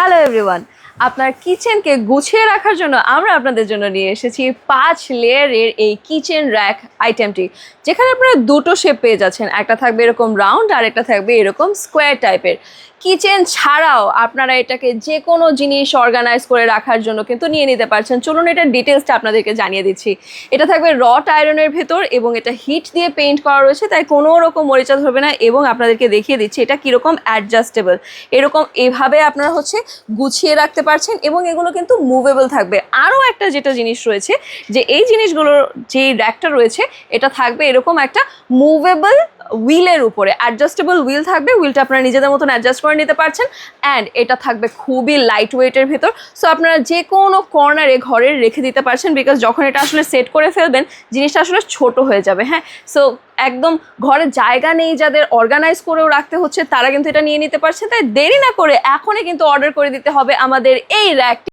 Hello everyone, আপনার কিচেনকে গুছিয়ে রাখার জন্য আমরা আপনাদের জন্য নিয়ে এসেছি 5 লেয়ারের এই কিচেন র্যাক আইটেমটি, যেখানে আপনারা দুটো শেপ পেয়ে যাচ্ছেন। একটা থাকবে এরকম রাউন্ড আর একটা থাকবে এরকম স্কোয়ার টাইপের। কিচেন ছাড়াও আপনারা এটাকে যে কোনো জিনিস অর্গানাইজ করে রাখার জন্য কিন্তু নিয়ে নিতে পারছেন। চলুন এটার ডিটেলসটা আপনাদেরকে জানিয়ে দিচ্ছি। এটা থাকবে রট আয়রনের ভেতর এবং এটা হিট দিয়ে পেইন্ট করা রয়েছে, তাই কোনো রকম মরিচা ধরবে না। এবং আপনাদেরকে দেখিয়ে দিচ্ছি এটা কীরকম অ্যাডজাস্টেবল, এরকম এভাবে আপনারা গুছিয়ে রাখতে পারছেন এবং এগুলো কিন্তু মুভেবল থাকবে। আরও একটা যেটা জিনিস রয়েছে, যে এই জিনিসগুলোর যে র্যাকটা রয়েছে এটা থাকবে এরকম একটা মুভেবল হুইলের উপরে, অ্যাডজাস্টেবল হুইল থাকবে। হুইলটা আপনারা নিজেদের মতন অ্যাডজাস্ট করে নিতে পারছেন। অ্যান্ড এটা থাকবে খুবই লাইট ওয়েটের ভেতর, সো আপনারা যে কোনো কর্নারে ঘরের রেখে দিতে পারছেন, বিকজ যখন এটা আসলে সেট করে ফেলবেন জিনিসটা আসলে ছোট হয়ে যাবে। হ্যাঁ, সো একদম ঘরে জায়গা নেই যাদের, অর্গানাইজ করেও রাখতে হচ্ছে, তারা কিন্তু এটা নিয়ে নিতে পারছেন। তাই দেরি না করে এখনই কিন্তু অর্ডার করে দিতে হবে আমাদের এই র্যাকটি।